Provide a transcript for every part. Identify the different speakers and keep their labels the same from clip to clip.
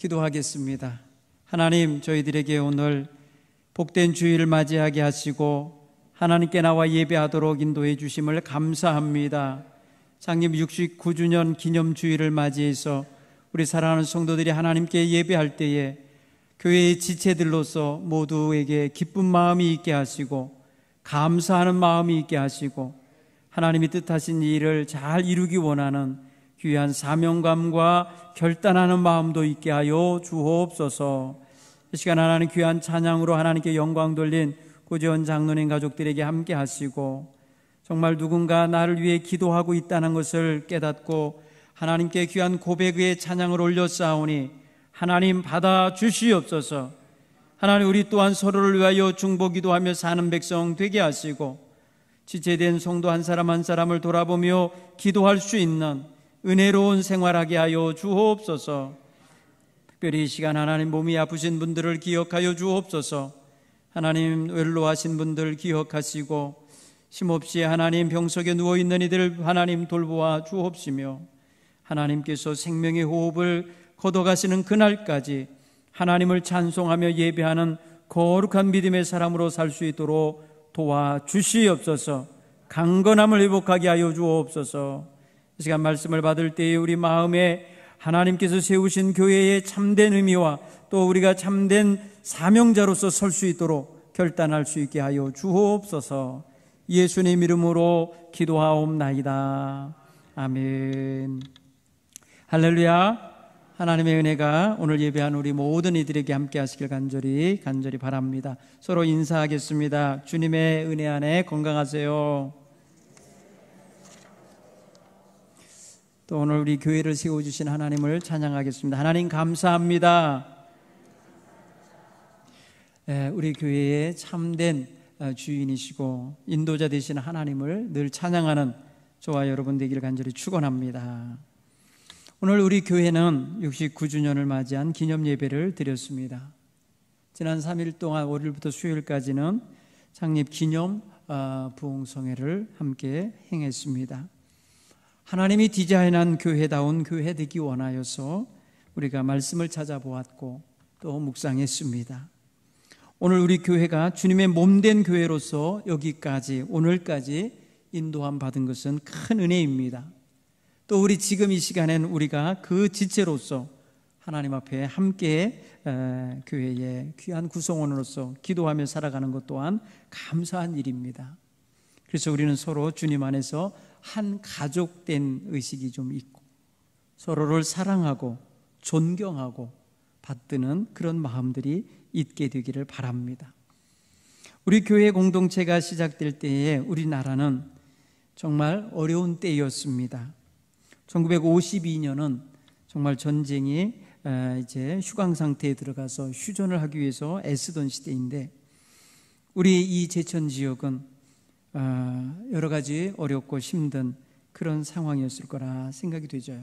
Speaker 1: 기도하겠습니다. 하나님, 저희들에게 오늘 복된 주일을 맞이하게 하시고 하나님께 나와 예배하도록 인도해 주심을 감사합니다. 창립 69주년 기념주일을 맞이해서 우리 사랑하는 성도들이 하나님께 예배할 때에 교회의 지체들로서 모두에게 기쁜 마음이 있게 하시고 감사하는 마음이 있게 하시고 하나님이 뜻하신 일을 잘 이루기 원하는 귀한 사명감과 결단하는 마음도 있게 하여 주옵소서. 이 시간 하나님 귀한 찬양으로 하나님께 영광 돌린 고재원 장로님 가족들에게 함께 하시고 정말 누군가 나를 위해 기도하고 있다는 것을 깨닫고 하나님께 귀한 고백의 찬양을 올렸사오니 하나님 받아 주시옵소서. 하나님, 우리 또한 서로를 위하여 중보기도하며 사는 백성 되게 하시고 지체된 성도 한 사람 한 사람을 돌아보며 기도할 수 있는 은혜로운 생활하게 하여 주옵소서. 특별히 이 시간 하나님 몸이 아프신 분들을 기억하여 주옵소서. 하나님 외로워하신 분들 기억하시고 힘없이 하나님 병석에 누워있는 이들 하나님 돌보아 주옵시며 하나님께서 생명의 호흡을 걷어가시는 그날까지 하나님을 찬송하며 예배하는 거룩한 믿음의 사람으로 살 수 있도록 도와주시옵소서. 강건함을 회복하게 하여 주옵소서. 이 시간 말씀을 받을 때에 우리 마음에 하나님께서 세우신 교회의 참된 의미와 또 우리가 참된 사명자로서 설 수 있도록 결단할 수 있게 하여 주옵소서. 예수님 이름으로 기도하옵나이다. 아멘. 할렐루야. 하나님의 은혜가 오늘 예배한 우리 모든 이들에게 함께 하시길 간절히 바랍니다. 서로 인사하겠습니다. 주님의 은혜 안에 건강하세요. 또 오늘 우리 교회를 세워주신 하나님을 찬양하겠습니다. 하나님 감사합니다. 우리 교회의 참된 주인이시고 인도자 되시는 하나님을 늘 찬양하는 저와 여러분 되기를 간절히 축원합니다. 오늘 우리 교회는 69주년을 맞이한 기념 예배를 드렸습니다. 지난 3일 동안 월요일부터 수요일까지는 창립 기념 부흥성회를 함께 행했습니다. 하나님이 디자인한 교회다운 교회 되기 원하여서 우리가 말씀을 찾아보았고 또 묵상했습니다. 오늘 우리 교회가 주님의 몸된 교회로서 여기까지 오늘까지 인도함 받은 것은 큰 은혜입니다. 또 우리 지금 이 시간에는 우리가 그 지체로서 하나님 앞에 함께 교회의 귀한 구성원으로서 기도하며 살아가는 것 또한 감사한 일입니다. 그래서 우리는 서로 주님 안에서 한 가족된 의식이 좀 있고 서로를 사랑하고 존경하고 받드는 그런 마음들이 있게 되기를 바랍니다. 우리 교회 공동체가 시작될 때에 우리나라는 정말 어려운 때였습니다. 1952년은 정말 전쟁이 이제 휴강 상태에 들어가서 휴전을 하기 위해서 애쓰던 시대인데 우리 이 제천 지역은 여러 가지 어렵고 힘든 그런 상황이었을 거라 생각이 되죠.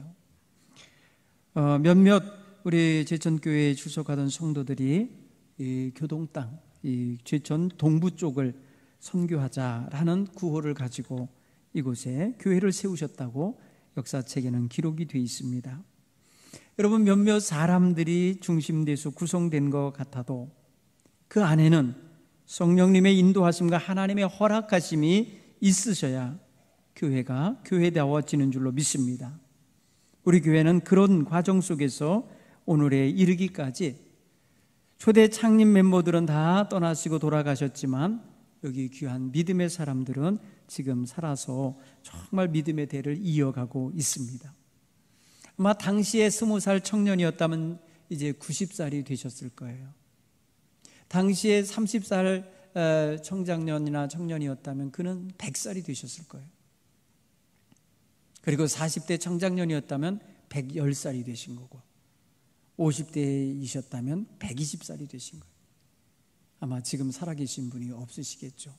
Speaker 1: 몇몇 우리 제천교회에 출석하던 성도들이 이 교동 땅, 이 제천 동부 쪽을 선교하자라는 구호를 가지고 이곳에 교회를 세우셨다고 역사책에는 기록이 되어 있습니다. 여러분, 몇몇 사람들이 중심돼서 구성된 것 같아도 그 안에는 성령님의 인도하심과 하나님의 허락하심이 있으셔야 교회가 교회다워지는 줄로 믿습니다. 우리 교회는 그런 과정 속에서 오늘에 이르기까지 초대 창립 멤버들은 다 떠나시고 돌아가셨지만 여기 귀한 믿음의 사람들은 지금 살아서 정말 믿음의 대를 이어가고 있습니다. 아마 당시에 20살 청년이었다면 이제 90살이 되셨을 거예요. 당시에 30살 청장년이나 청년이었다면 그는 100살이 되셨을 거예요. 그리고 40대 청장년이었다면 110살이 되신 거고 50대이셨다면 120살이 되신 거예요. 아마 지금 살아계신 분이 없으시겠죠.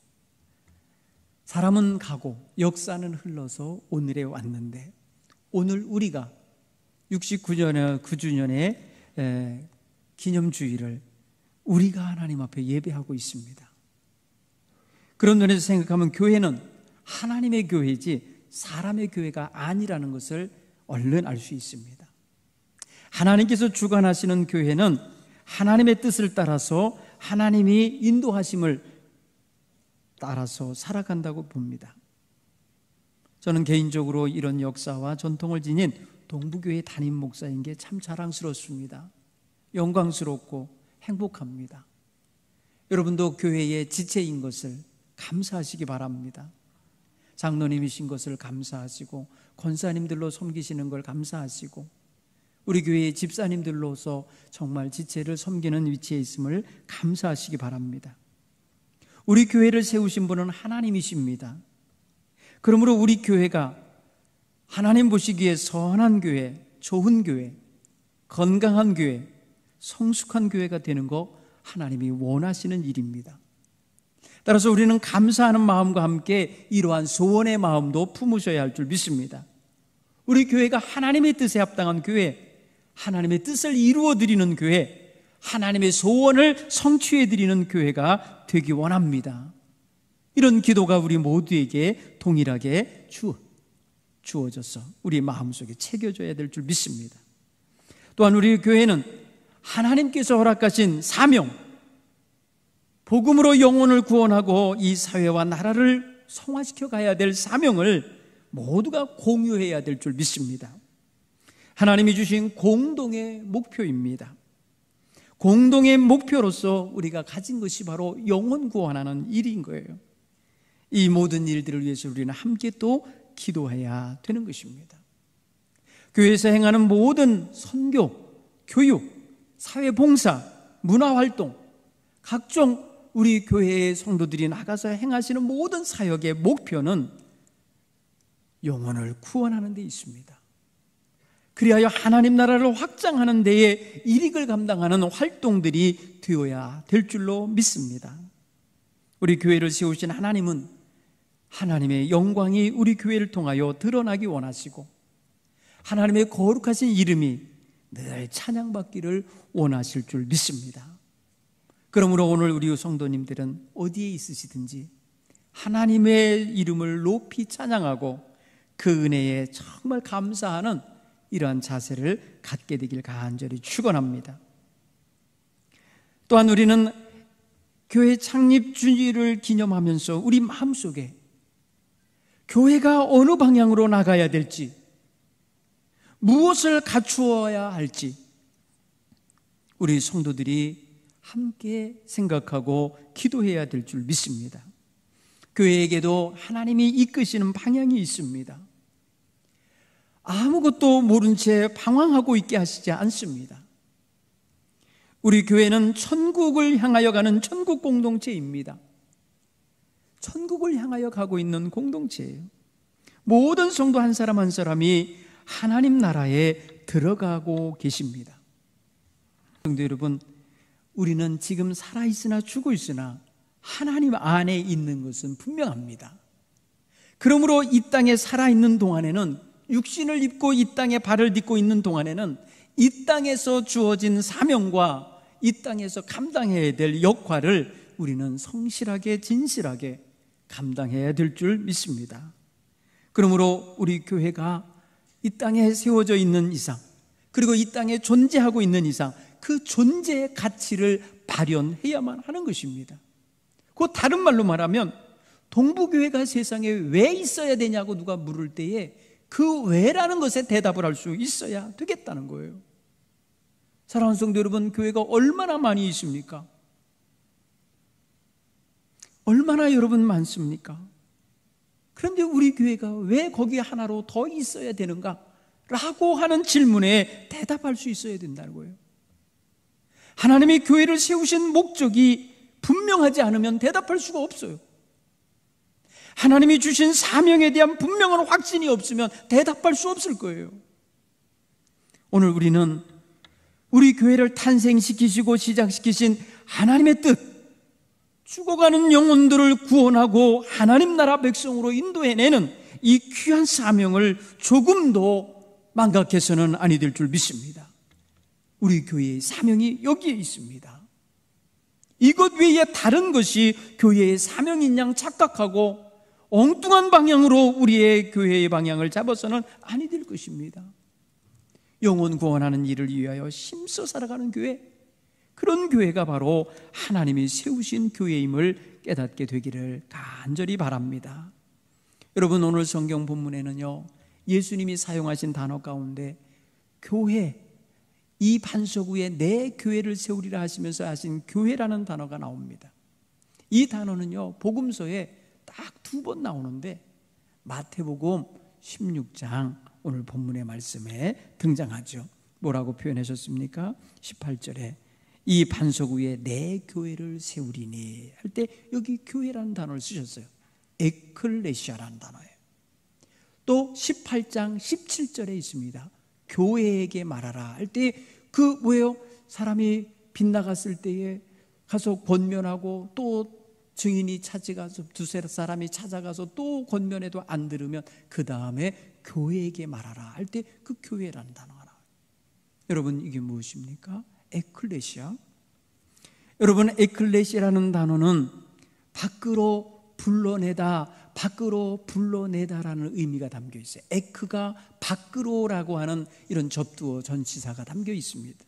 Speaker 1: 사람은 가고 역사는 흘러서 오늘에 왔는데 오늘 우리가 69주년의 기념주일을 우리가 하나님 앞에 예배하고 있습니다. 그런 면에서 생각하면 교회는 하나님의 교회지 사람의 교회가 아니라는 것을 얼른 알 수 있습니다. 하나님께서 주관하시는 교회는 하나님의 뜻을 따라서 하나님이 인도하심을 따라서 살아간다고 봅니다. 저는 개인적으로 이런 역사와 전통을 지닌 동부교회 담임 목사인 게 참 자랑스럽습니다. 영광스럽고 행복합니다. 여러분도 교회의 지체인 것을 감사하시기 바랍니다. 장로님이신 것을 감사하시고 권사님들로 섬기시는 걸 감사하시고 우리 교회의 집사님들로서 정말 지체를 섬기는 위치에 있음을 감사하시기 바랍니다. 우리 교회를 세우신 분은 하나님이십니다. 그러므로 우리 교회가 하나님 보시기에 선한 교회, 좋은 교회, 건강한 교회, 성숙한 교회가 되는 거 하나님이 원하시는 일입니다. 따라서 우리는 감사하는 마음과 함께 이러한 소원의 마음도 품으셔야 할 줄 믿습니다. 우리 교회가 하나님의 뜻에 합당한 교회, 하나님의 뜻을 이루어 드리는 교회, 하나님의 소원을 성취해 드리는 교회가 되기 원합니다. 이런 기도가 우리 모두에게 동일하게 주어져서 우리 마음속에 새겨져야 될 줄 믿습니다. 또한 우리 교회는 하나님께서 허락하신 사명, 복음으로 영혼을 구원하고 이 사회와 나라를 성화시켜 가야 될 사명을 모두가 공유해야 될 줄 믿습니다. 하나님이 주신 공동의 목표입니다. 공동의 목표로서 우리가 가진 것이 바로 영혼 구원하는 일인 거예요. 이 모든 일들을 위해서 우리는 함께 또 기도해야 되는 것입니다. 교회에서 행하는 모든 선교, 교육, 사회봉사, 문화활동, 각종 우리 교회의 성도들이 나가서 행하시는 모든 사역의 목표는 영혼을 구원하는 데 있습니다. 그리하여 하나님 나라를 확장하는 데에 일익을 감당하는 활동들이 되어야 될 줄로 믿습니다. 우리 교회를 세우신 하나님은 하나님의 영광이 우리 교회를 통하여 드러나기 원하시고 하나님의 거룩하신 이름이 늘 찬양받기를 원하실 줄 믿습니다. 그러므로 오늘 우리 성도님들은 어디에 있으시든지 하나님의 이름을 높이 찬양하고 그 은혜에 정말 감사하는 이러한 자세를 갖게 되길 간절히 축원합니다. 또한 우리는 교회 창립 주일을 기념하면서 우리 마음속에 교회가 어느 방향으로 나가야 될지, 무엇을 갖추어야 할지 우리 성도들이 함께 생각하고 기도해야 될 줄 믿습니다. 교회에게도 하나님이 이끄시는 방향이 있습니다. 아무것도 모른 채 방황하고 있게 하시지 않습니다. 우리 교회는 천국을 향하여 가는 천국 공동체입니다. 천국을 향하여 가고 있는 공동체예요. 모든 성도 한 사람 한 사람이 하나님 나라에 들어가고 계십니다. 성도 여러분, 우리는 지금 살아있으나 죽어 있으나 하나님 안에 있는 것은 분명합니다. 그러므로 이 땅에 살아있는 동안에는, 육신을 입고 이 땅에 발을 딛고 있는 동안에는 이 땅에서 주어진 사명과 이 땅에서 감당해야 될 역할을 우리는 성실하게 진실하게 감당해야 될 줄 믿습니다. 그러므로 우리 교회가 이 땅에 세워져 있는 이상, 그리고 이 땅에 존재하고 있는 이상 그 존재의 가치를 발현해야만 하는 것입니다. 그 다른 말로 말하면 동부교회가 세상에 왜 있어야 되냐고 누가 물을 때에 그 왜라는 것에 대답을 할 수 있어야 되겠다는 거예요. 사랑하는 성도 여러분, 교회가 얼마나 많이 있습니까? 얼마나 여러분 많습니까? 그런데 우리 교회가 왜 거기 하나로 더 있어야 되는가? 라고 하는 질문에 대답할 수 있어야 된다는 거예요. 하나님이 교회를 세우신 목적이 분명하지 않으면 대답할 수가 없어요. 하나님이 주신 사명에 대한 분명한 확신이 없으면 대답할 수 없을 거예요. 오늘 우리는 우리 교회를 탄생시키시고 시작시키신 하나님의 뜻, 죽어가는 영혼들을 구원하고 하나님 나라 백성으로 인도해내는 이 귀한 사명을 조금도 망각해서는 아니 될 줄 믿습니다. 우리 교회의 사명이 여기에 있습니다. 이것 외에 다른 것이 교회의 사명인 양 착각하고 엉뚱한 방향으로 우리의 교회의 방향을 잡아서는 아니 될 것입니다. 영혼 구원하는 일을 위하여 힘써 살아가는 교회, 그런 교회가 바로 하나님이 세우신 교회임을 깨닫게 되기를 간절히 바랍니다. 여러분, 오늘 성경 본문에는요, 예수님이 사용하신 단어 가운데 교회, 이 반석 위에 내 교회를 세우리라 하시면서 하신 교회라는 단어가 나옵니다. 이 단어는요, 복음서에 딱 2번 나오는데 마태복음 16장 오늘 본문의 말씀에 등장하죠. 뭐라고 표현하셨습니까? 18절에 이 반석 위에 내 교회를 세우리니 할 때 여기 교회라는 단어를 쓰셨어요. 에클레시아라는 단어예요. 또 18장 17절에 있습니다. 교회에게 말하라 할 때 그 뭐예요? 사람이 빗나갔을 때에 가서 권면하고 또 증인이 찾아가서 두세 사람이 찾아가서 또 권면해도 안 들으면 그 다음에 교회에게 말하라 할 때 그 교회라는 단어가 나와요. 여러분, 이게 무엇입니까? 에클레시아. 여러분, 에클레시아라는 단어는 밖으로 불러내다, 밖으로 불러내다라는 의미가 담겨 있어요. 에크가 밖으로라고 하는 이런 접두어 전치사가 담겨 있습니다.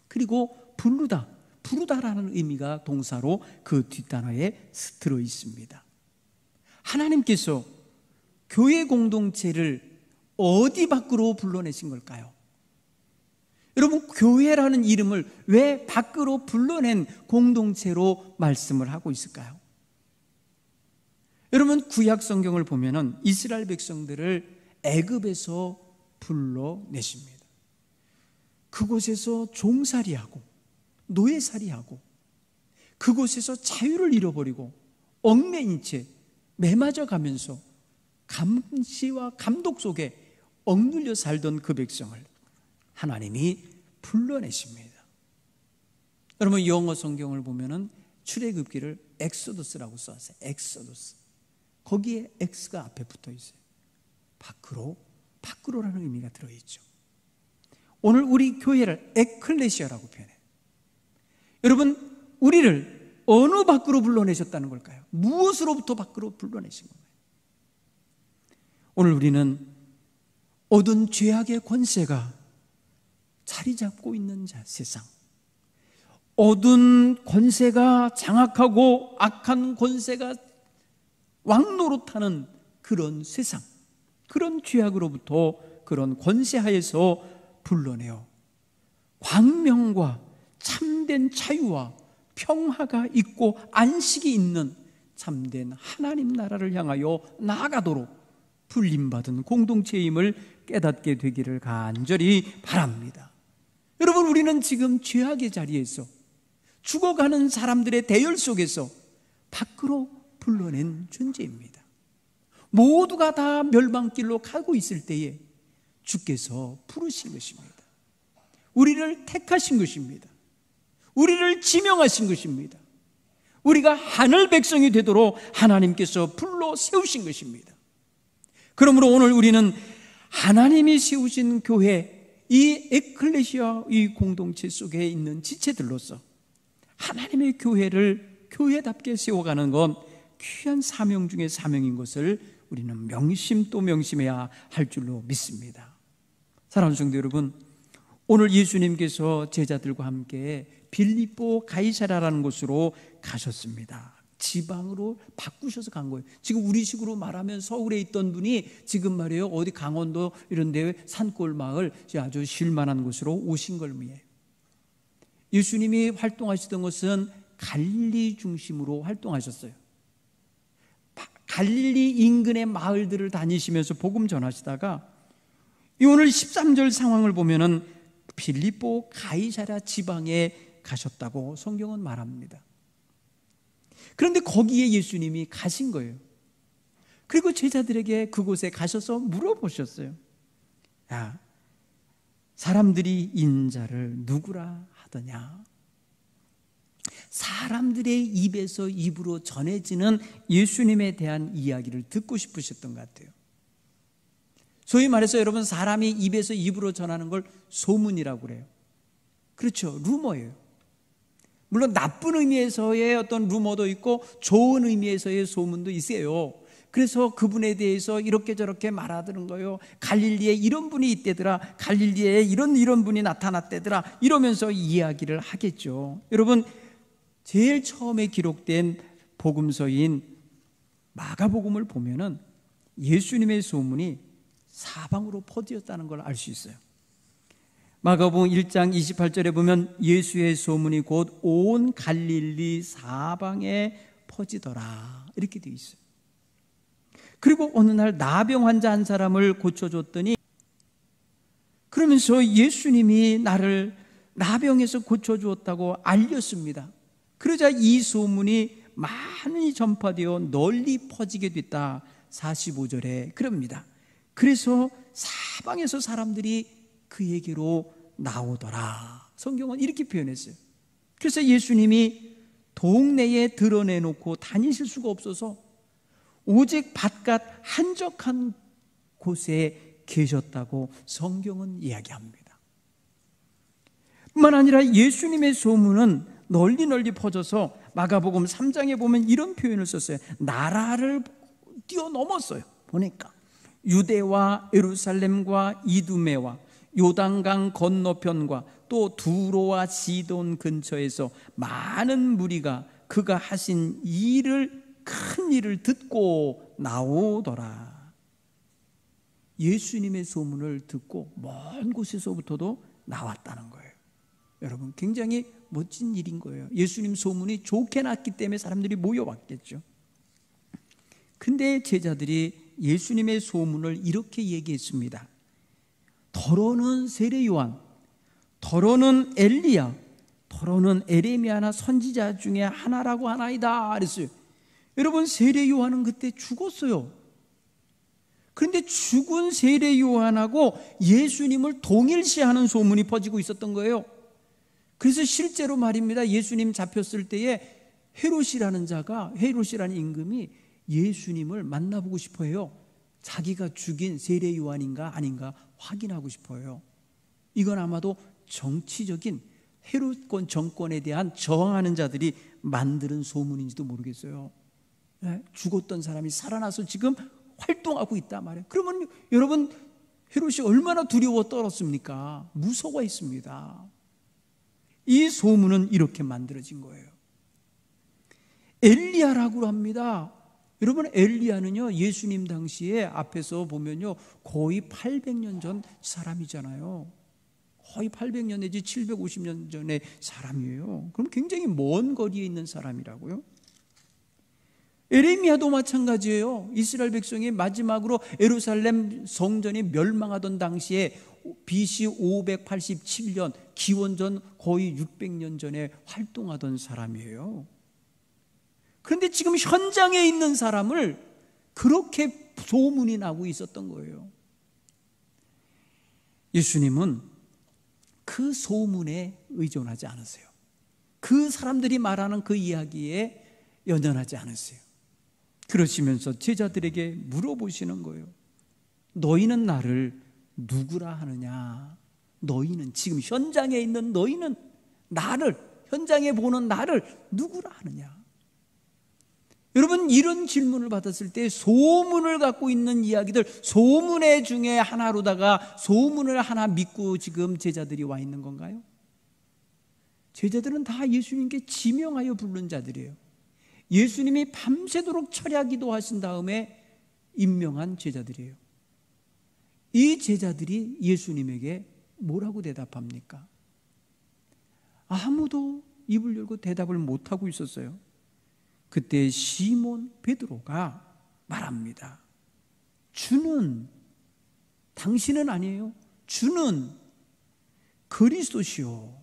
Speaker 1: 그리고 부르다라는 의미가 동사로 그 뒷단어에 들어 있습니다. 하나님께서 교회 공동체를 어디 밖으로 불러내신 걸까요? 여러분, 교회라는 이름을 왜 밖으로 불러낸 공동체로 말씀을 하고 있을까요? 여러분, 구약 성경을 보면은 이스라엘 백성들을 애굽에서 불러내십니다. 그곳에서 종살이하고 노예살이하고 그곳에서 자유를 잃어버리고 얽매인 채 매맞아 가면서 감시와 감독 속에 억눌려 살던 그 백성을 하나님이 불러내십니다. 여러분, 영어 성경을 보면은 출애굽기를 엑소더스라고 써왔어요. 엑소더스. 거기에 X가 앞에 붙어 있어요. 밖으로라는 의미가 들어있죠. 오늘 우리 교회를 에클레시아라고 표현해요. 여러분, 우리를 어느 밖으로 불러내셨다는 걸까요? 무엇으로부터 밖으로 불러내신 건가요? 오늘 우리는 어두운 죄악의 권세가 자리 잡고 있는 세상, 어두운 권세가 장악하고 악한 권세가 왕노릇하는 그런 세상, 그런 죄악으로부터, 그런 권세하에서 불러내어 광명과 참된 자유와 평화가 있고 안식이 있는 참된 하나님 나라를 향하여 나아가도록 불림받은 공동체임을 깨닫게 되기를 간절히 바랍니다. 여러분, 우리는 지금 죄악의 자리에서 죽어가는 사람들의 대열 속에서 밖으로 불러낸 존재입니다. 모두가 다 멸망길로 가고 있을 때에 주께서 부르신 것입니다. 우리를 택하신 것입니다. 우리를 지명하신 것입니다. 우리가 하늘 백성이 되도록 하나님께서 불러 세우신 것입니다. 그러므로 오늘 우리는 하나님이 세우신 교회, 이 에클레시아, 이 공동체 속에 있는 지체들로서 하나님의 교회를 교회답게 세워가는 건 귀한 사명 중에 사명인 것을 우리는 명심 또 명심해야 할 줄로 믿습니다. 사랑하는 성도 여러분, 오늘 예수님께서 제자들과 함께 빌립보 가이사랴라는 곳으로 가셨습니다. 지방으로 바꾸셔서 간 거예요. 지금 우리식으로 말하면 서울에 있던 분이 지금 말이에요, 어디 강원도 이런 데 산골 마을 아주 쉴만한 곳으로 오신 걸미에요. 예수님이 활동하시던 것은 갈릴리 중심으로 활동하셨어요. 갈릴리 인근의 마을들을 다니시면서 복음 전하시다가 이 오늘 13절 상황을 보면은 빌립보 가이사랴 지방에 가셨다고 성경은 말합니다. 그런데 거기에 예수님이 가신 거예요. 그리고 제자들에게 그곳에 가셔서 물어보셨어요. 야, 사람들이 인자를 누구라 하더냐? 사람들의 입에서 입으로 전해지는 예수님에 대한 이야기를 듣고 싶으셨던 것 같아요. 소위 말해서 여러분, 사람이 입에서 입으로 전하는 걸 소문이라고 그래요. 그렇죠, 루머예요. 물론 나쁜 의미에서의 어떤 루머도 있고 좋은 의미에서의 소문도 있어요. 그래서 그분에 대해서 이렇게 저렇게 말하더는 거예요. 갈릴리에 이런 분이 있대더라, 갈릴리에 이런 분이 나타났대더라, 이러면서 이야기를 하겠죠. 여러분, 제일 처음에 기록된 복음서인 마가복음을 보면은 예수님의 소문이 사방으로 퍼지었다는 걸 알 수 있어요. 마가복음 1장 28절에 보면 예수의 소문이 곧 온 갈릴리 사방에 퍼지더라, 이렇게 되어 있어요. 그리고 어느 날 나병 환자 한 사람을 고쳐줬더니, 그러면서 예수님이 나를 나병에서 고쳐주었다고 알렸습니다. 그러자 이 소문이 많이 전파되어 널리 퍼지게 됐다. 45절에 그럽니다. 그래서 사방에서 사람들이 그에게로 나오더라. 성경은 이렇게 표현했어요. 그래서 예수님이 동네에 드러내놓고 다니실 수가 없어서 오직 바깥 한적한 곳에 계셨다고 성경은 이야기합니다. 뿐만 아니라 예수님의 소문은 널리 퍼져서 마가복음 3장에 보면 이런 표현을 썼어요. 나라를 뛰어넘었어요. 보니까 유대와 예루살렘과 이두메와 요단강 건너편과 또 두로와 시돈 근처에서 많은 무리가 그가 하신 큰 일을 듣고 나오더라. 예수님의 소문을 듣고 먼 곳에서부터도 나왔다는 거예요. 여러분, 굉장히 멋진 일인 거예요. 예수님 소문이 좋게 났기 때문에 사람들이 모여왔겠죠. 근데 제자들이 예수님의 소문을 이렇게 얘기했습니다. 더러는 세례 요한, 더러는 엘리야, 더러는 에레미야나 선지자 중에 하나라고 하나이다 그랬어요. 여러분, 세례 요한은 그때 죽었어요. 그런데 죽은 세례 요한하고 예수님을 동일시하는 소문이 퍼지고 있었던 거예요. 그래서 실제로 말입니다, 예수님 잡혔을 때에 헤롯이라는 임금이 예수님을 만나보고 싶어 해요. 자기가 죽인 세례 요한인가 아닌가 확인하고 싶어 해요. 이건 아마도 정치적인 헤롯권 정권에 대한 저항하는 자들이 만드는 소문인지도 모르겠어요. 죽었던 사람이 살아나서 지금 활동하고 있다 말이에요. 그러면 여러분, 헤롯이 얼마나 두려워 떨었습니까? 무서워했습니다. 이 소문은 이렇게 만들어진 거예요. 엘리야라고 합니다. 여러분, 엘리야는요, 예수님 당시에 앞에서 보면요, 거의 800년 전 사람이잖아요. 거의 800년 내지 750년 전의 사람이에요. 그럼 굉장히 먼 거리에 있는 사람이라고요. 에레미야도 마찬가지예요. 이스라엘 백성이 마지막으로 예루살렘 성전이 멸망하던 당시에 BC 587년, 기원전 거의 600년 전에 활동하던 사람이에요. 그런데 지금 현장에 있는 사람을 그렇게 소문이 나고 있었던 거예요. 예수님은 그 소문에 의존하지 않으세요. 그 사람들이 말하는 그 이야기에 연연하지 않으세요. 그러시면서 제자들에게 물어보시는 거예요. 너희는 나를 누구라 하느냐? 너희는, 지금 현장에 있는 너희는 나를, 현장에 보는 나를 누구라 하느냐? 여러분, 이런 질문을 받았을 때 소문을 갖고 있는 이야기들, 소문의 중에 하나로다가 소문을 하나 믿고 지금 제자들이 와 있는 건가요? 제자들은 다 예수님께 지명하여 부른 자들이에요. 예수님이 밤새도록 철야 기도하신 다음에 임명한 제자들이에요. 이 제자들이 예수님에게 뭐라고 대답합니까? 아무도 입을 열고 대답을 못하고 있었어요. 그때 시몬 베드로가 말합니다. 주는, 당신은 아니에요. 주는 그리스도시요,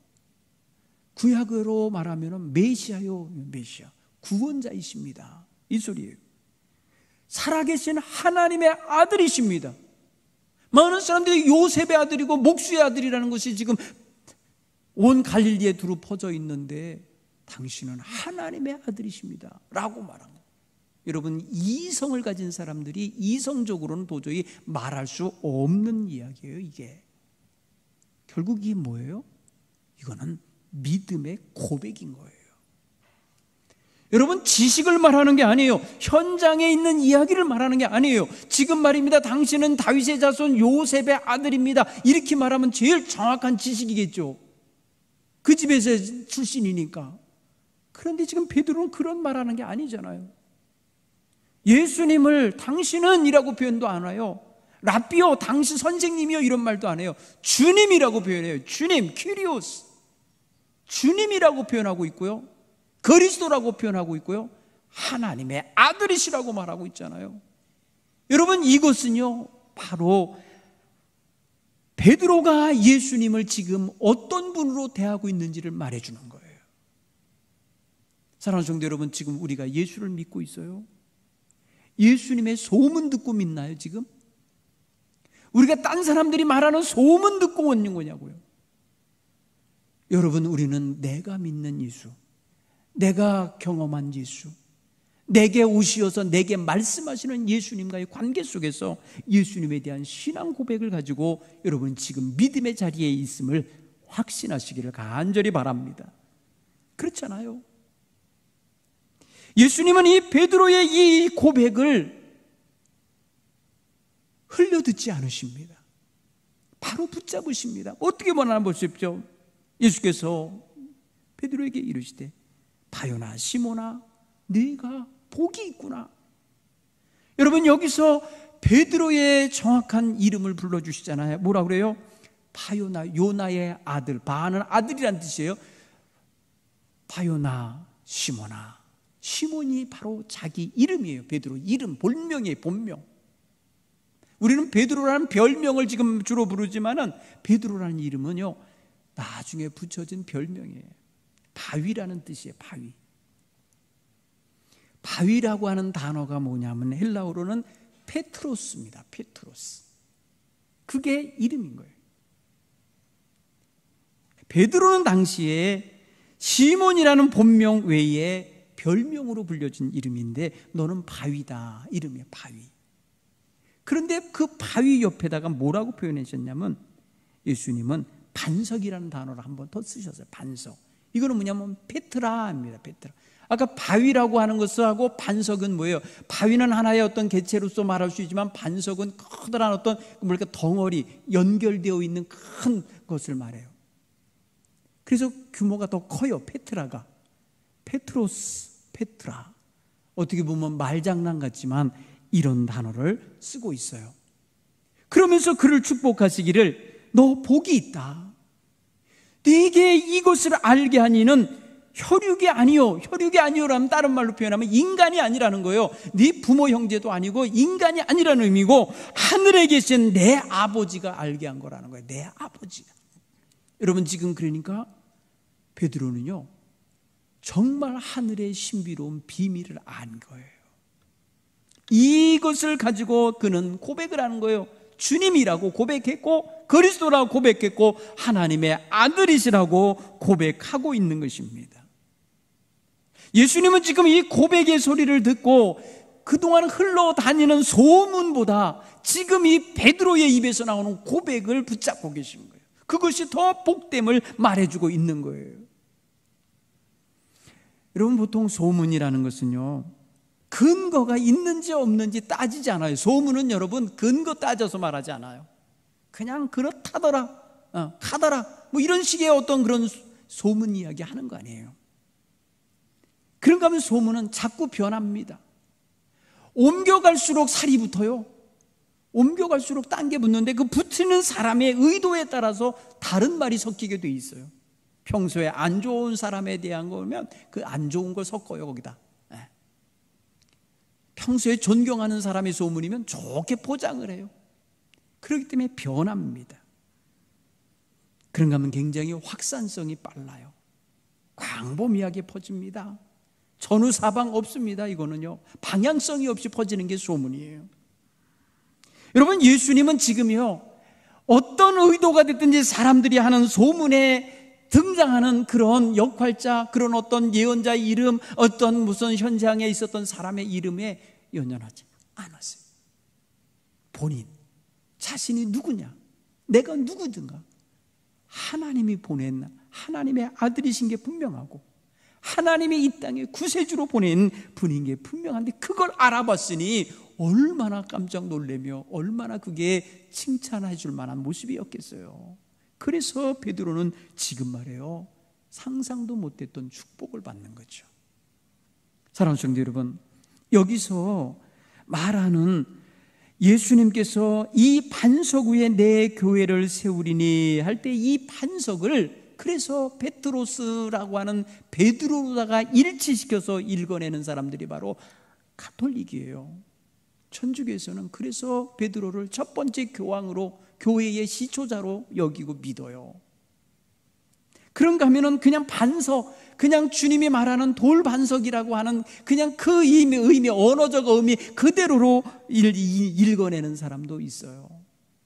Speaker 1: 구약으로 말하면 메시아요, 메시아, 구원자이십니다. 이 소리예요. 살아계신 하나님의 아들이십니다. 많은 사람들이 요셉의 아들이고 목수의 아들이라는 것이 지금 온 갈릴리에 두루 퍼져 있는데 당신은 하나님의 아들이십니다 라고 말한 거예요. 여러분, 이성을 가진 사람들이 이성적으로는 도저히 말할 수 없는 이야기예요. 이게 결국 이게 뭐예요? 이거는 믿음의 고백인 거예요. 여러분, 지식을 말하는 게 아니에요. 현장에 있는 이야기를 말하는 게 아니에요. 지금 말입니다. 당신은 다윗의 자손 요셉의 아들입니다. 이렇게 말하면 제일 정확한 지식이겠죠. 그 집에서 출신이니까. 그런데 지금 베드로는 그런 말하는 게 아니잖아요. 예수님을 당신은 이라고 표현도 안 해요. 라비오, 당신 선생님이요 이런 말도 안 해요. 주님이라고 표현해요. 주님, 큐리오스. 주님이라고 표현하고 있고요, 그리스도라고 표현하고 있고요, 하나님의 아들이시라고 말하고 있잖아요. 여러분, 이것은요 바로 베드로가 예수님을 지금 어떤 분으로 대하고 있는지를 말해주는 거예요. 사랑하는 성도 여러분, 지금 우리가 예수를 믿고 있어요? 예수님의 소문 듣고 믿나요? 지금 우리가 딴 사람들이 말하는 소문 듣고 있는 거냐고요. 여러분, 우리는 내가 믿는 예수, 내가 경험한 예수, 내게 오시어서 내게 말씀하시는 예수님과의 관계 속에서 예수님에 대한 신앙 고백을 가지고 여러분 지금 믿음의 자리에 있음을 확신하시기를 간절히 바랍니다. 그렇잖아요. 예수님은 이 베드로의 이 고백을 흘려듣지 않으십니다. 바로 붙잡으십니다. 어떻게 보나 보십시오. 예수께서 베드로에게 이르시되 바요나 시몬아, 네가 복이 있구나. 여러분, 여기서 베드로의 정확한 이름을 불러주시잖아요. 뭐라 그래요? 바요나, 요나의 아들. 바는 아들이란 뜻이에요. 바요나 시몬아. 시몬이 바로 자기 이름이에요. 베드로 이름, 본명이에요. 본명. 우리는 베드로라는 별명을 지금 주로 부르지만은 베드로라는 이름은요 나중에 붙여진 별명이에요. 바위라는 뜻이에요. 바위. 바위라고 하는 단어가 뭐냐면 헬라어로는 페트로스입니다. 페트로스. 그게 이름인 거예요. 베드로는 당시에 시몬이라는 본명 외에 별명으로 불려진 이름인데 너는 바위다 이름이에요. 바위. 그런데 그 바위 옆에다가 뭐라고 표현하셨냐면 예수님은 반석이라는 단어를 한 번 더 쓰셨어요. 반석. 이거는 뭐냐면 페트라입니다. 페트라. 아까 바위라고 하는 것하고 반석은 뭐예요? 바위는 하나의 어떤 개체로서 말할 수 있지만 반석은 커다란 어떤 뭐랄까 덩어리 연결되어 있는 큰 것을 말해요. 그래서 규모가 더 커요. 페트라가. 페트로스, 페트라. 어떻게 보면 말장난 같지만 이런 단어를 쓰고 있어요. 그러면서 그를 축복하시기를 너 복이 있다. 네게 이것을 알게 하니는 혈육이 아니요. 혈육이 아니요라면 다른 말로 표현하면 인간이 아니라는 거예요. 네 부모 형제도 아니고 인간이 아니라는 의미고 하늘에 계신 내 아버지가 알게 한 거라는 거예요. 내 아버지가. 여러분, 지금 그러니까 베드로는요 정말 하늘의 신비로운 비밀을 안 거예요. 이것을 가지고 그는 고백을 하는 거예요. 주님이라고 고백했고 그리스도라고 고백했고 하나님의 아들이시라고 고백하고 있는 것입니다. 예수님은 지금 이 고백의 소리를 듣고 그동안 흘러다니는 소문보다 지금 이 베드로의 입에서 나오는 고백을 붙잡고 계신 거예요. 그것이 더 복됨을 말해주고 있는 거예요. 여러분, 보통 소문이라는 것은요 근거가 있는지 없는지 따지지 않아요. 소문은 여러분 근거 따져서 말하지 않아요. 그냥 그렇다더라, 가더라 뭐 이런 식의 어떤 그런 소문 이야기 하는 거 아니에요. 그런가 하면 소문은 자꾸 변합니다. 옮겨갈수록 살이 붙어요. 옮겨갈수록 딴 게 붙는데 그 붙이는 사람의 의도에 따라서 다른 말이 섞이게 돼 있어요. 평소에 안 좋은 사람에 대한 거면 그 안 좋은 걸 섞어요 거기다. 평소에 존경하는 사람의 소문이면 좋게 포장을 해요. 그렇기 때문에 변합니다. 그런가 하면 굉장히 확산성이 빨라요. 광범위하게 퍼집니다. 전후 사방 없습니다. 이거는요 방향성이 없이 퍼지는 게 소문이에요. 여러분, 예수님은 지금요 어떤 의도가 됐든지 사람들이 하는 소문에 등장하는 그런 역할자, 그런 어떤 예언자의 이름, 어떤 무슨 현장에 있었던 사람의 이름에 연연하지 않았어요. 본인 자신이 누구냐, 내가 누구든가 하나님이 보낸 하나님의 아들이신 게 분명하고 하나님이 이 땅에 구세주로 보낸 분인 게 분명한데, 그걸 알아봤으니 얼마나 깜짝 놀라며 얼마나 그게 칭찬해 줄 만한 모습이었겠어요. 그래서 베드로는 지금 말해요, 상상도 못했던 축복을 받는 거죠. 사랑하는 성도 여러분, 여기서 말하는 예수님께서 이 반석 위에 내 교회를 세우리니 할 때, 이 반석을 그래서 베트로스라고 하는 베드로로다가 일치시켜서 읽어내는 사람들이 바로 가톨릭이에요. 천주교에서는 그래서 베드로를 첫 번째 교황으로, 교회의 시초자로 여기고 믿어요. 그런가 하면은 그냥 반석, 그냥 주님이 말하는 돌 반석이라고 하는 그냥 그 의미, 언어적 의미 그대로로 읽어내는 사람도 있어요.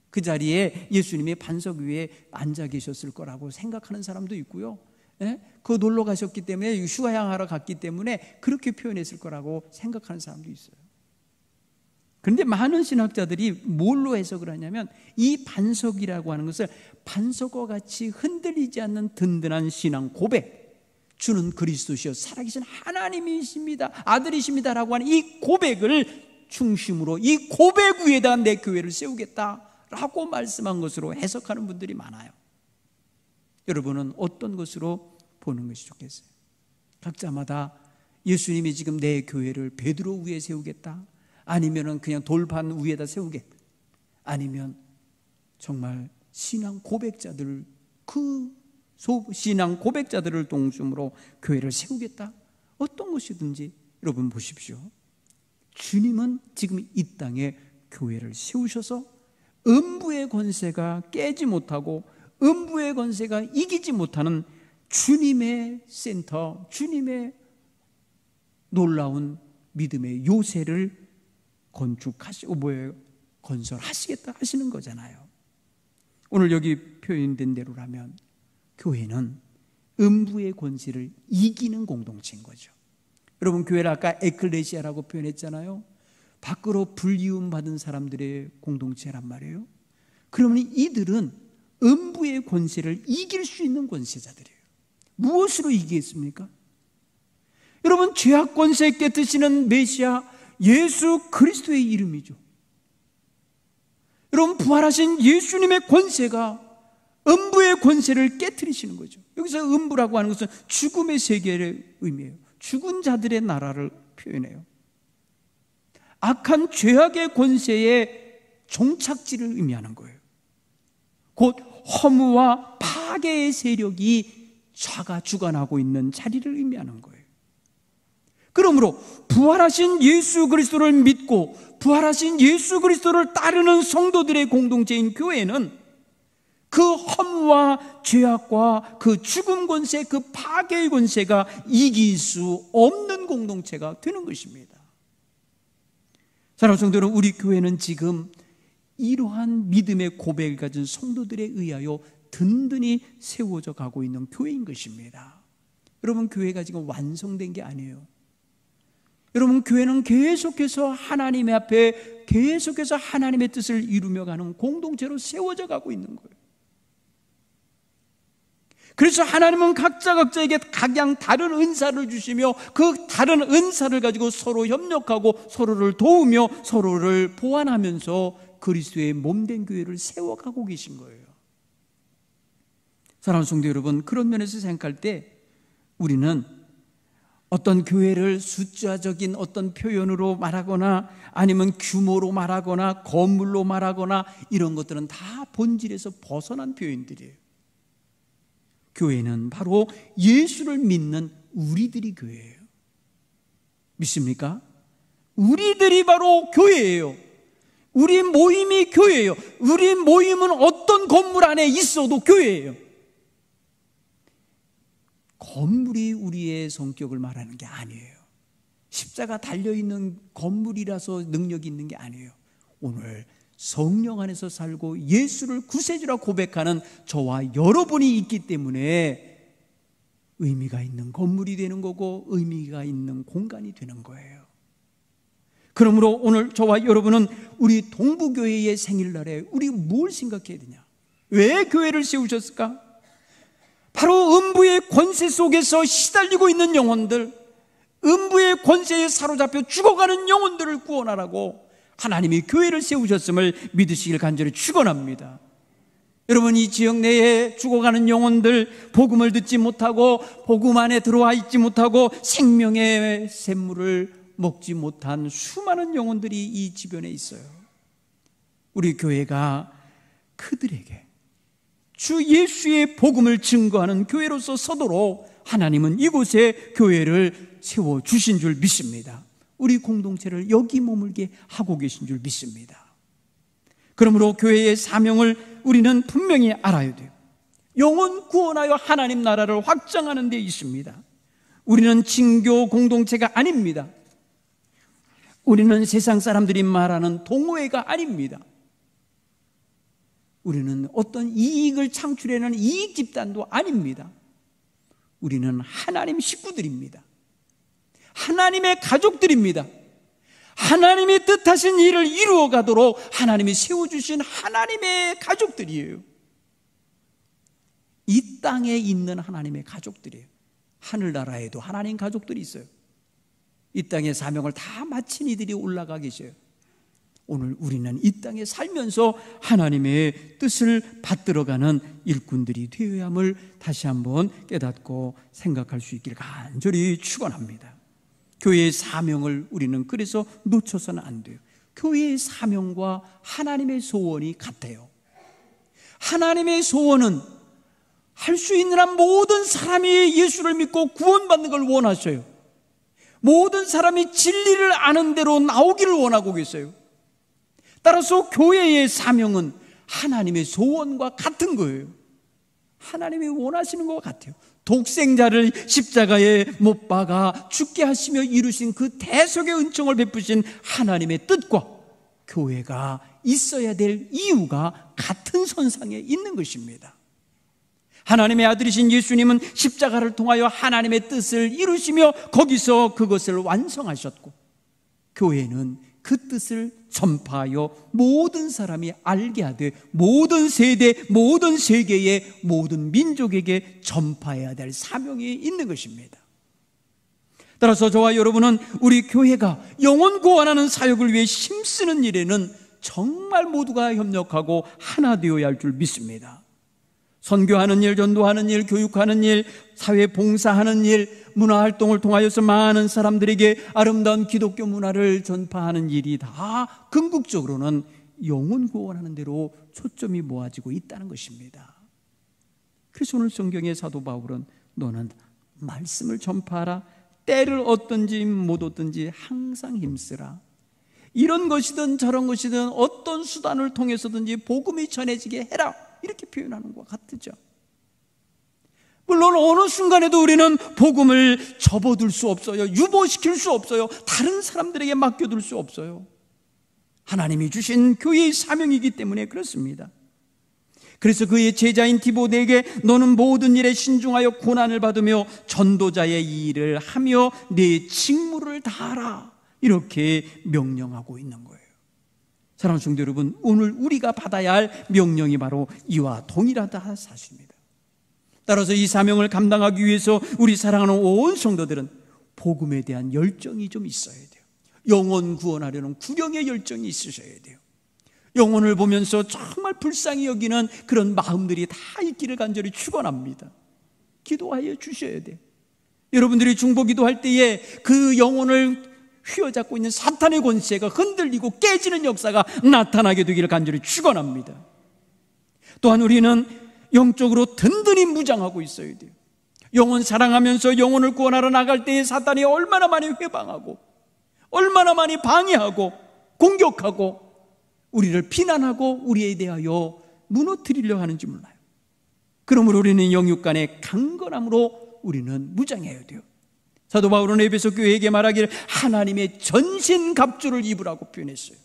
Speaker 1: 그 자리에 예수님이 반석 위에 앉아 계셨을 거라고 생각하는 사람도 있고요. 그 놀러 가셨기 때문에, 휴양하러 갔기 때문에 그렇게 표현했을 거라고 생각하는 사람도 있어요. 그런데 많은 신학자들이 뭘로 해석을 하냐면, 이 반석이라고 하는 것을 반석과 같이 흔들리지 않는 든든한 신앙 고백, 주는 그리스도시여 살아계신 하나님이십니다, 아들이십니다라고 하는 이 고백을 중심으로, 이 고백 위에다 내 교회를 세우겠다라고 말씀한 것으로 해석하는 분들이 많아요. 여러분은 어떤 것으로 보는 것이 좋겠어요? 각자마다 예수님이 지금 내 교회를 베드로 위에 세우겠다, 아니면은 그냥 돌판 위에다 세우겠다, 아니면 정말 신앙 고백자들, 신앙 고백자들을 중심으로 교회를 세우겠다, 어떤 것이든지 여러분 보십시오. 주님은 지금 이 땅에 교회를 세우셔서 음부의 권세가 깨지 못하고 음부의 권세가 이기지 못하는 주님의 센터, 주님의 놀라운 믿음의 요새를 건설하시겠다 하시는 거잖아요. 오늘 여기 표현된 대로라면 교회는 음부의 권세를 이기는 공동체인 거죠. 여러분, 교회를 아까 에클레시아라고 표현했잖아요. 밖으로 불리움 받은 사람들의 공동체란 말이에요. 그러면 이들은 음부의 권세를 이길 수 있는 권세자들이에요. 무엇으로 이기겠습니까? 여러분, 죄악 권세 깨뜨리시는 메시아 예수 그리스도의 이름이죠. 여러분, 부활하신 예수님의 권세가 음부의 권세를 깨뜨리시는 거죠. 여기서 음부라고 하는 것은 죽음의 세계를 의미해요. 죽은 자들의 나라를 표현해요. 악한 죄악의 권세의 종착지를 의미하는 거예요. 곧 허무와 파괴의 세력이 좌가 주관하고 있는 자리를 의미하는 거예요. 그러므로 부활하신 예수 그리스도를 믿고 부활하신 예수 그리스도를 따르는 성도들의 공동체인 교회는 그 허무와 죄악과 그 죽음 권세, 그 파괴의 권세가 이길 수 없는 공동체가 되는 것입니다. 사랑하는 성도 여러분, 우리 교회는 지금 이러한 믿음의 고백을 가진 성도들에 의하여 든든히 세워져 가고 있는 교회인 것입니다. 여러분, 교회가 지금 완성된 게 아니에요. 여러분, 교회는 계속해서 하나님의 앞에 계속해서 하나님의 뜻을 이루며 가는 공동체로 세워져 가고 있는 거예요. 그래서 하나님은 각자에게 각양 다른 은사를 주시며 그 다른 은사를 가지고 서로 협력하고 서로를 도우며 서로를 보완하면서 그리스도의 몸된 교회를 세워가고 계신 거예요. 사랑하는 성도 여러분, 그런 면에서 생각할 때 우리는 어떤 교회를 숫자적인 어떤 표현으로 말하거나 아니면 규모로 말하거나 건물로 말하거나 이런 것들은 다 본질에서 벗어난 표현들이에요. 교회는 바로 예수를 믿는 우리들이 교회예요. 믿습니까? 우리들이 바로 교회예요. 우리 모임이 교회예요. 우리 모임은 어떤 건물 안에 있어도 교회예요. 건물이 우리의 성격을 말하는 게 아니에요. 십자가 달려있는 건물이라서 능력이 있는 게 아니에요. 오늘 성령 안에서 살고 예수를 구세주라 고백하는 저와 여러분이 있기 때문에 의미가 있는 건물이 되는 거고 의미가 있는 공간이 되는 거예요. 그러므로 오늘 저와 여러분은 우리 동부교회의 생일날에 우리 뭘 생각해야 되냐? 왜 교회를 세우셨을까? 바로 음부의 권세 속에서 시달리고 있는 영혼들, 음부의 권세에 사로잡혀 죽어가는 영혼들을 구원하라고 하나님이 교회를 세우셨음을 믿으시길 간절히 축원합니다. 여러분, 이 지역 내에 죽어가는 영혼들, 복음을 듣지 못하고 복음 안에 들어와 있지 못하고 생명의 샘물을 먹지 못한 수많은 영혼들이 이 주변에 있어요. 우리 교회가 그들에게 주 예수의 복음을 증거하는 교회로서 서도록 하나님은 이곳에 교회를 세워주신 줄 믿습니다. 우리 공동체를 여기 머물게 하고 계신 줄 믿습니다. 그러므로 교회의 사명을 우리는 분명히 알아야 돼요. 영혼 구원하여 하나님 나라를 확장하는 데 있습니다. 우리는 진교 공동체가 아닙니다. 우리는 세상 사람들이 말하는 동호회가 아닙니다. 우리는 어떤 이익을 창출해내는 이익 집단도 아닙니다. 우리는 하나님 식구들입니다. 하나님의 가족들입니다. 하나님이 뜻하신 일을 이루어 가도록 하나님이 세워주신 하나님의 가족들이에요. 이 땅에 있는 하나님의 가족들이에요. 하늘나라에도 하나님 가족들이 있어요. 이 땅의 사명을 다 마친 이들이 올라가 계셔요. 오늘 우리는 이 땅에 살면서 하나님의 뜻을 받들어가는 일꾼들이 되어야 함을 다시 한번 깨닫고 생각할 수 있기를 간절히 축원합니다. 교회의 사명을 우리는 그래서 놓쳐서는 안 돼요. 교회의 사명과 하나님의 소원이 같아요. 하나님의 소원은 할 수 있는 한 모든 사람이 예수를 믿고 구원받는 걸 원하셔요. 모든 사람이 진리를 아는 대로 나오기를 원하고 계세요. 따라서 교회의 사명은 하나님의 소원과 같은 거예요. 하나님이 원하시는 것 같아요. 독생자를 십자가에 못 박아 죽게 하시며 이루신 그 대속의 은총을 베푸신 하나님의 뜻과 교회가 있어야 될 이유가 같은 선상에 있는 것입니다. 하나님의 아들이신 예수님은 십자가를 통하여 하나님의 뜻을 이루시며 거기서 그것을 완성하셨고, 교회는 그 뜻을 전파하여 모든 사람이 알게 하되 모든 세대, 모든 세계의 모든 민족에게 전파해야 될 사명이 있는 것입니다. 따라서 저와 여러분은 우리 교회가 영혼 구원하는 사역을 위해 힘쓰는 일에는 정말 모두가 협력하고 하나 되어야 할 줄 믿습니다. 선교하는 일, 전도하는 일, 교육하는 일, 사회 봉사하는 일, 문화활동을 통하여서 많은 사람들에게 아름다운 기독교 문화를 전파하는 일이 다 궁극적으로는 영혼 구원하는 대로 초점이 모아지고 있다는 것입니다. 그래서 오늘 성경의 사도 바울은 너는 말씀을 전파하라. 때를 얻든지 못 얻든지 항상 힘쓰라. 이런 것이든 저런 것이든 어떤 수단을 통해서든지 복음이 전해지게 해라. 이렇게 표현하는 것 같죠. 물론 어느 순간에도 우리는 복음을 접어둘 수 없어요. 유보시킬 수 없어요. 다른 사람들에게 맡겨둘 수 없어요. 하나님이 주신 교회의 사명이기 때문에 그렇습니다. 그래서 그의 제자인 디모데에게 너는 모든 일에 신중하여 고난을 받으며 전도자의 이 일을 하며 네 직무를 다하라. 이렇게 명령하고 있는 거예요. 사랑하는 성도 여러분, 오늘 우리가 받아야 할 명령이 바로 이와 동일하다 사실입니다. 따라서 이 사명을 감당하기 위해서 우리 사랑하는 온 성도들은 복음에 대한 열정이 좀 있어야 돼요. 영혼 구원하려는 구령의 열정이 있으셔야 돼요. 영혼을 보면서 정말 불쌍히 여기는 그런 마음들이 다 있기를 간절히 축원합니다. 기도하여 주셔야 돼요. 여러분들이 중보기도할 때에 그 영혼을 휘어잡고 있는 사탄의 권세가 흔들리고 깨지는 역사가 나타나게 되기를 간절히 축원합니다. 또한 우리는 영적으로 든든히 무장하고 있어야 돼요. 영혼 사랑하면서 영혼을 구원하러 나갈 때에 사탄이 얼마나 많이 회방하고 얼마나 많이 방해하고 공격하고 우리를 비난하고 우리에 대하여 무너뜨리려 하는지 몰라요. 그러므로 우리는 영육간의 강건함으로 우리는 무장해야 돼요. 사도 바울은 에베소 교회에게 말하기를 하나님의 전신갑주를 입으라고 표현했어요.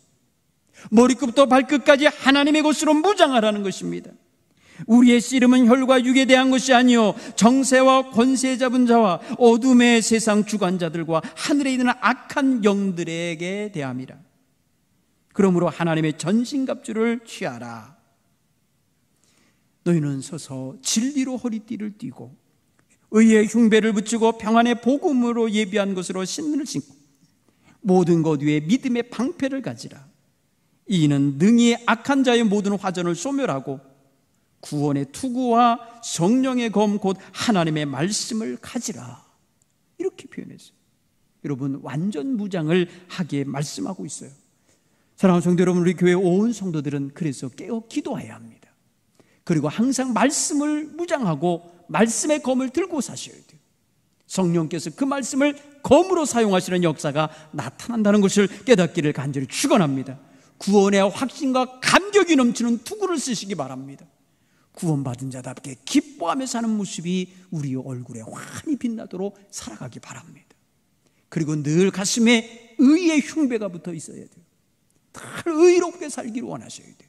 Speaker 1: 머리끝부터 발끝까지 하나님의 것으로 무장하라는 것입니다. 우리의 씨름은 혈과 육에 대한 것이 아니요 정세와 권세 잡은 자와 어둠의 세상 주관자들과 하늘에 있는 악한 영들에게 대함이라. 그러므로 하나님의 전신갑주를 취하라. 너희는 서서 진리로 허리띠를 띠고 의의 흉배를 붙이고 평안의 복음으로 예비한 것으로 신문을 신고 모든 것 위에 믿음의 방패를 가지라. 이는 능히 악한 자의 모든 화전을 소멸하고 구원의 투구와 성령의 검 곧 하나님의 말씀을 가지라. 이렇게 표현했어요. 여러분, 완전 무장을 하기에 말씀하고 있어요. 사랑하는 성도 여러분, 우리 교회 온 성도들은 그래서 깨어 기도해야 합니다. 그리고 항상 말씀을 무장하고 말씀의 검을 들고 사셔야 돼요. 성령께서 그 말씀을 검으로 사용하시는 역사가 나타난다는 것을 깨닫기를 간절히 축원합니다. 구원의 확신과 감격이 넘치는 투구를 쓰시기 바랍니다. 구원받은 자답게 기뻐하며 사는 모습이 우리 얼굴에 환히 빛나도록 살아가기 바랍니다. 그리고 늘 가슴에 의의 흉배가 붙어 있어야 돼요. 늘 의롭게 살기를 원하셔야 돼요.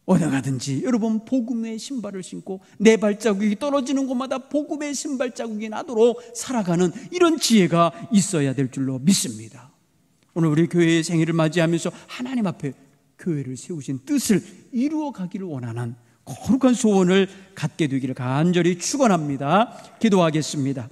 Speaker 1: 어디 가든지 여러분 복음의 신발을 신고 내 발자국이 떨어지는 곳마다 복음의 신발 자국이 나도록 살아가는 이런 지혜가 있어야 될 줄로 믿습니다. 오늘 우리 교회의 생일을 맞이하면서 하나님 앞에 교회를 세우신 뜻을 이루어 가기를 원하는 거룩한 소원을 갖게 되기를 간절히 축원합니다. 기도하겠습니다.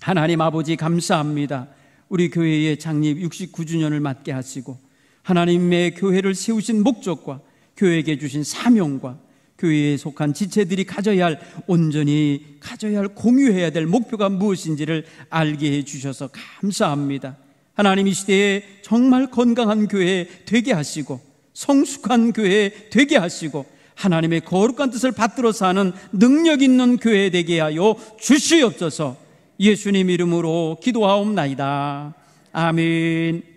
Speaker 1: 하나님 아버지, 감사합니다. 우리 교회의 창립 69주년을 맞게 하시고 하나님의 교회를 세우신 목적과 교회에게 주신 사명과 교회에 속한 지체들이 가져야 할, 온전히 가져야 할, 공유해야 될 목표가 무엇인지를 알게 해주셔서 감사합니다. 하나님, 이 시대에 정말 건강한 교회 되게 하시고 성숙한 교회 되게 하시고 하나님의 거룩한 뜻을 받들어 사는 능력 있는 교회 되게 하여 주시옵소서. 예수님 이름으로 기도하옵나이다. 아멘.